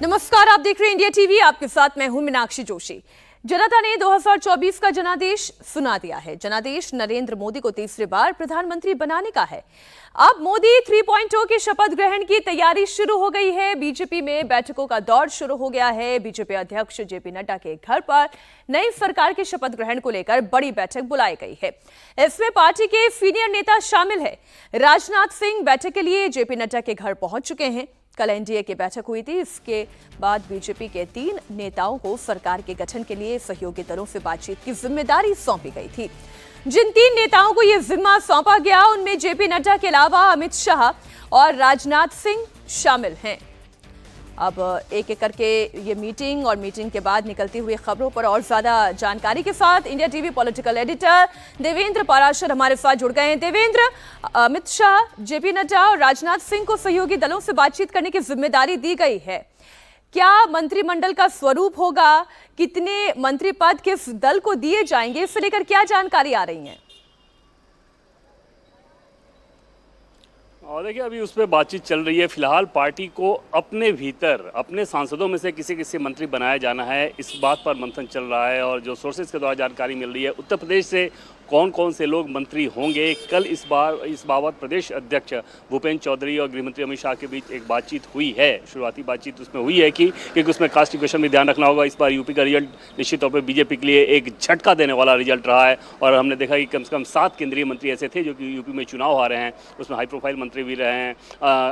नमस्कार, आप देख रहे हैं इंडिया टीवी। आपके साथ मैं हूं मीनाक्षी जोशी। जनता ने 2024 का जनादेश सुना दिया है। जनादेश नरेंद्र मोदी को तीसरी बार प्रधानमंत्री बनाने का है। अब मोदी 3.0 की शपथ ग्रहण की तैयारी शुरू हो गई है। बीजेपी में बैठकों का दौर शुरू हो गया है। बीजेपी अध्यक्ष जेपी नड्डा के घर पर नई सरकार के शपथ ग्रहण को लेकर बड़ी बैठक बुलाई गई है। इसमें पार्टी के सीनियर नेता शामिल है। राजनाथ सिंह बैठक के लिए जेपी नड्डा के घर पहुंच चुके हैं। कल एनडीए की बैठक हुई थी। इसके बाद बीजेपी के 3 नेताओं को सरकार के गठन के लिए सहयोगी दलों से बातचीत की जिम्मेदारी सौंपी गई थी। जिन 3 नेताओं को यह जिम्मा सौंपा गया उनमें जेपी नड्डा के अलावा अमित शाह और राजनाथ सिंह शामिल हैं। अब एक एक करके ये मीटिंग के बाद निकलती हुई खबरों पर और ज्यादा जानकारी के साथ India TV political editor Devendra Parashar हमारे साथ जुड़ गए हैं। देवेंद्र, अमित शाह, जेपी नड्डा और राजनाथ सिंह को सहयोगी दलों से बातचीत करने की जिम्मेदारी दी गई है। क्या मंत्रिमंडल का स्वरूप होगा? कितने मंत्री पद किस दल को दिए जाएंगे? इससे लेकर क्या जानकारी आ रही है? और देखिए, अभी उस पर बातचीत चल रही है। फिलहाल पार्टी को अपने भीतर अपने सांसदों में से किसी मंत्री बनाया जाना है, इस बात पर मंथन चल रहा है। और जो सोर्सेज के द्वारा जानकारी मिल रही है, उत्तर प्रदेश से कौन कौन से लोग मंत्री होंगे, कल इस बाबत प्रदेश अध्यक्ष भूपेंद्र चौधरी और गृहमंत्री अमित शाह के बीच एक बातचीत हुई है। शुरुआती बातचीत उसमें हुई है कि क्योंकि उसमें कास्ट इक्वेशन में ध्यान रखना होगा। इस बार यूपी का रिजल्ट निश्चित तौर पर बीजेपी के लिए एक झटका देने वाला रिजल्ट रहा है। और हमने देखा कि कम से कम 7 केंद्रीय मंत्री ऐसे थे जो कि यूपी में चुनाव हारे हैं। उसमें हाई प्रोफाइल मंत्री भी रहे हैं।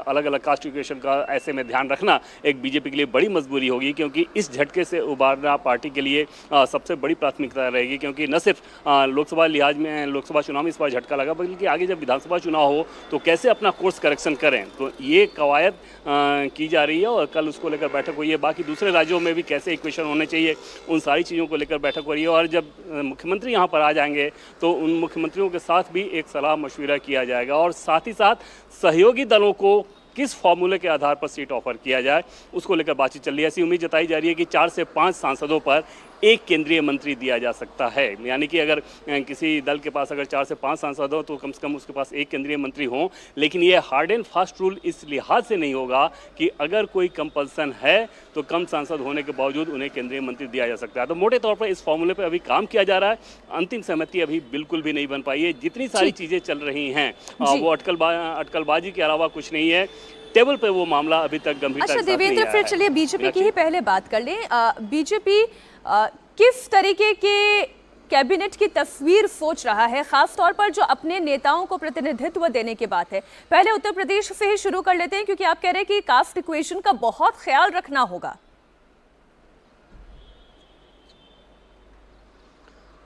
अलग अलग कास्ट इक्वेशन का ऐसे में ध्यान रखना एक बीजेपी के लिए बड़ी मजबूरी होगी, क्योंकि इस झटके से उबारना पार्टी के लिए सबसे बड़ी प्राथमिकता रहेगी। क्योंकि न सिर्फ लोकसभा लिहाज में लोकसभा चुनाव में इस बार झटका लगा, बल्कि आगे जब विधानसभा चुनाव हो तो कैसे अपना कोर्स करेक्शन करें, तो ये कवायद की जा रही है। और कल उसको लेकर बैठक हुई है। बाकी दूसरे राज्यों में भी कैसे इक्वेशन होने चाहिए, उन सारी चीज़ों को लेकर बैठक हो रही है। और जब मुख्यमंत्री यहाँ पर आ जाएंगे तो उन मुख्यमंत्रियों के साथ भी एक सलाह मशविरा किया जाएगा। और साथ ही साथ सहयोगी दलों को किस फॉर्मूले के आधार पर सीट ऑफर किया जाए, उसको लेकर बातचीत चल रही है। ऐसी उम्मीद जताई जा रही है कि 4 से 5 सांसदों पर एक केंद्रीय मंत्री दिया जा सकता है। यानी कि अगर किसी दल के पास अगर 4 से 5 सांसद हो तो कम से कम उसके पास एक केंद्रीय मंत्री हो। लेकिन ये हार्ड एंड फास्ट रूल इस लिहाज से नहीं होगा कि अगर कोई कंपल्सन है तो कम सांसद होने के बावजूद उन्हें केंद्रीय मंत्री दिया जा सकता है। तो मोटे तौर पर इस फॉर्मूले पर अभी काम किया जा रहा है। अंतिम सहमति अभी बिल्कुल भी नहीं बन पाई है। जितनी सारी चीज़ें चल रही हैं वो अटकलबाजी के अलावा कुछ नहीं है। टेबल पे वो मामला अभी तक गंभीरता से अच्छा देवेंद्र, फिर चलिए बीजेपी की ही पहले बात कर लें। बीजेपी किस तरीके के कैबिनेट की तस्वीर सोच रहा है, खास तौर पर जो अपने नेताओं को प्रतिनिधित्व देने की बात है? पहले उत्तर प्रदेश से ही शुरू कर लेते हैं, क्योंकि आप कह रहे हैं कि कास्ट इक्वेशन का बहुत ख्याल रखना होगा।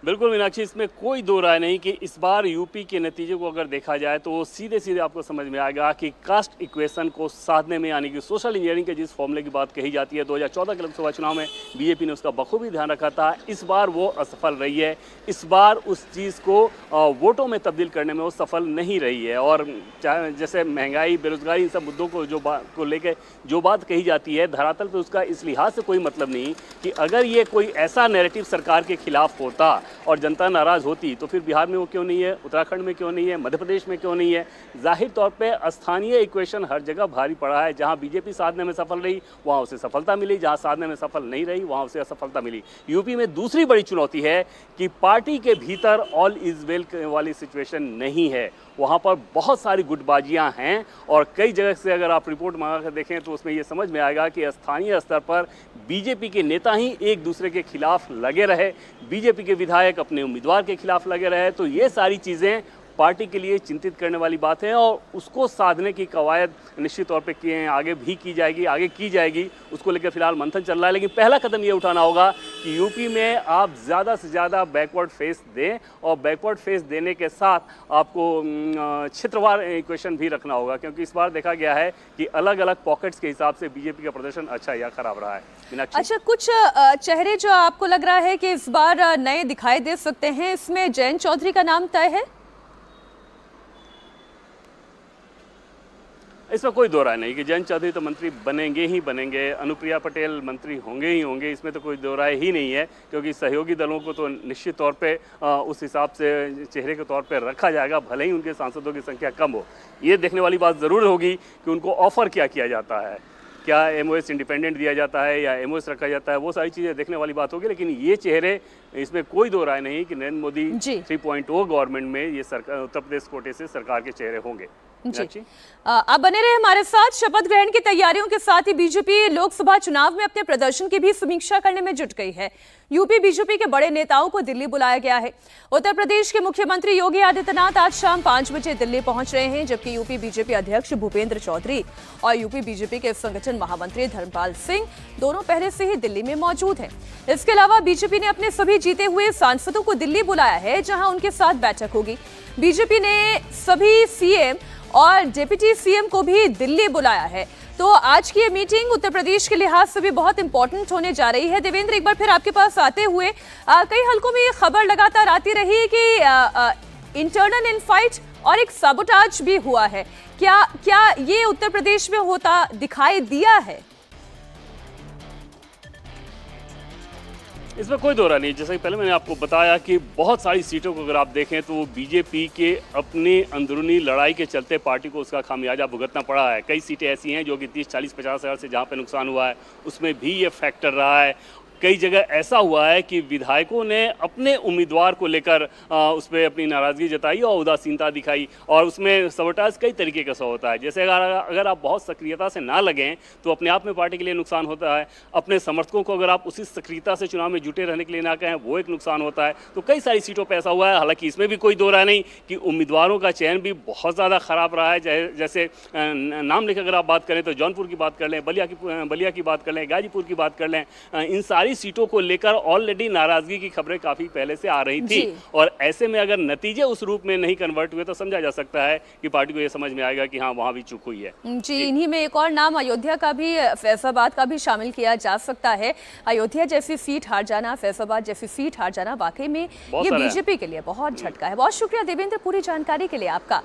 बिल्कुल मीनाक्षी, इसमें कोई दो राय नहीं कि इस बार यूपी के नतीजे को अगर देखा जाए तो सीधे सीधे आपको समझ में आएगा कि कास्ट इक्वेशन को साधने में, यानी कि सोशल इंजीनियरिंग के जिस फॉर्मूले की बात कही जाती है 2014 के लोकसभा चुनाव में बीजेपी ने उसका बखूबी ध्यान रखा था, इस बार वो असफल रही है। इस बार उस चीज़ को वोटों में तब्दील करने में वो सफल नहीं रही है। और जैसे महंगाई, बेरोजगारी, इन सब मुद्दों को लेकर जो बात कही जाती है धरातल पर उसका इस लिहाज से कोई मतलब नहीं कि अगर ये कोई ऐसा नैरेटिव सरकार के खिलाफ होता और जनता नाराज होती तो फिर बिहार में वो क्यों नहीं है, उत्तराखंड में क्यों नहीं है, मध्य प्रदेश में क्यों नहीं है। जाहिर तौर पे स्थानीय इक्वेशन हर जगह भारी पड़ा है। जहां बीजेपी साधने में सफल रही वहां उसे सफलता मिली, जहां साधने में सफल नहीं रही वहां उसे असफलता मिली। यूपी में दूसरी बड़ी चुनौती है कि पार्टी के भीतर ऑल इज वेल वाली सिचुएशन नहीं है। वहाँ पर बहुत सारी गुटबाजियाँ हैं और कई जगह से अगर आप रिपोर्ट मंगा कर देखें तो उसमें ये समझ में आएगा कि स्थानीय स्तर पर बीजेपी के नेता ही एक दूसरे के खिलाफ लगे रहे, बीजेपी के विधायक अपने उम्मीदवार के खिलाफ लगे रहे। तो ये सारी चीज़ें पार्टी के लिए चिंतित करने वाली बात है और उसको साधने की कवायद निश्चित तौर पे आगे भी की जाएगी। उसको लेकर फिलहाल मंथन चल रहा है। लेकिन पहला कदम ये उठाना होगा कि यूपी में आप ज़्यादा से ज़्यादा बैकवर्ड फेस दें और बैकवर्ड फेस देने के साथ आपको क्षेत्रवार इक्वेशन भी रखना होगा, क्योंकि इस बार देखा गया है कि अलग अलग पॉकेट्स के हिसाब से बीजेपी का प्रदर्शन अच्छा या खराब रहा है। अच्छा, कुछ चेहरे जो आपको लग रहा है कि इस बार नए दिखाई दे सकते हैं, इसमें जयंत चौधरी का नाम तय है? इसमें कोई दो राय नहीं कि जयंत चौधरी तो मंत्री बनेंगे ही बनेंगे, अनुप्रिया पटेल मंत्री होंगे ही होंगे, इसमें तो कोई दो राय ही नहीं है। क्योंकि सहयोगी दलों को तो निश्चित तौर पे उस हिसाब से चेहरे के तौर पे रखा जाएगा, भले ही उनके सांसदों की संख्या कम हो। ये देखने वाली बात ज़रूर होगी कि उनको ऑफ़र क्या किया जाता है। क्या एमओएस इंडिपेंडेंट दिया जाता है या एमओएस रखा जाता है, वो सारी चीज़ें देखने वाली बात होगी। लेकिन ये चेहरे, इसमें कोई दो राय नहीं कि नरेंद्र मोदी 3.0 गवर्नमेंट में ये सरकार, उत्तर प्रदेश कोटे से सरकार के चेहरे होंगे। जी, आप बने रहे हमारे साथ। शपथ ग्रहण की तैयारियों के साथ ही बीजेपी लोकसभा चुनाव में अपने प्रदर्शन की भी समीक्षा करने में जुट गई है। यूपी बीजेपी के बड़े नेताओं को दिल्ली बुलाया गया है। उत्तर प्रदेश के मुख्यमंत्री योगी आदित्यनाथ आज शाम 5 बजे दिल्ली पहुंच रहे हैं, जबकि यूपी बीजेपी अध्यक्ष भूपेंद्र चौधरी और यूपी बीजेपी के संगठन महामंत्री धर्मपाल सिंह दोनों पहले से ही दिल्ली में मौजूद हैं। इसके अलावा बीजेपी ने अपने सभी जीते हुए सांसदों को दिल्ली बुलाया है, जहां उनके साथ बैठक होगी। बीजेपी ने सभी सीएम और डिप्टी सीएम को भी दिल्ली बुलाया है। तो आज की ये मीटिंग उत्तर प्रदेश के लिहाज से भी बहुत इंपॉर्टेंट होने जा रही है। देवेंद्र, एक बार फिर आपके पास आते हुए कई हलकों में ये खबर लगातार आती रही कि इंटरनल इनफाइट और एक साबोटाज भी हुआ है। क्या ये उत्तर प्रदेश में होता दिखाई दिया है? इसमें कोई दो राय नहीं। जैसे कि पहले मैंने आपको बताया कि बहुत सारी सीटों को अगर आप देखें तो बीजेपी के अपने अंदरूनी लड़ाई के चलते पार्टी को उसका खामियाजा भुगतना पड़ा है। कई सीटें ऐसी हैं जो कि 30, 40, 50 हज़ार से जहाँ पे नुकसान हुआ है उसमें भी ये फैक्टर रहा है। कई जगह ऐसा हुआ है कि विधायकों ने अपने उम्मीदवार को लेकर उस पर अपनी नाराज़गी जताई और उदासीनता दिखाई, और उसमें सबोटाज कई तरीके का होता है। जैसे अगर आप बहुत सक्रियता से ना लगें तो अपने आप में पार्टी के लिए नुकसान होता है। अपने समर्थकों को अगर आप उसी सक्रियता से चुनाव में जुटे रहने के लिए ना कहें, वो एक नुकसान होता है। तो कई सारी सीटों पर ऐसा हुआ है। हालांकि इसमें भी कोई दो राय नहीं कि उम्मीदवारों का चयन भी बहुत ज़्यादा ख़राब रहा है। जैसे नाम लेकर अगर आप बात करें तो जौनपुर की बात कर लें, बलिया की बात कर लें, गाजीपुर की बात कर लें, इन सारी सीटों को लेकर ऑलरेडी नाराजगी की खबरें काफी पहले से आ रही थी। और ऐसे में अगर नतीजे उस रूप में नहीं कन्वर्ट हुए तो समझा जा सकता है कि पार्टी को यह समझ में आएगा कि हाँ, वहां भी चूक हुई है। जी, इन्हीं में एक और नाम अयोध्या का भी, फैसलाबाद का भी शामिल किया जा सकता है। अयोध्या जैसी सीट हार जाना, फैसलाबाद जैसी सीट हार जाना वाकई में ये बीजेपी के लिए बहुत झटका है। बहुत शुक्रिया देवेंद्र पूरी जानकारी के लिए आपका।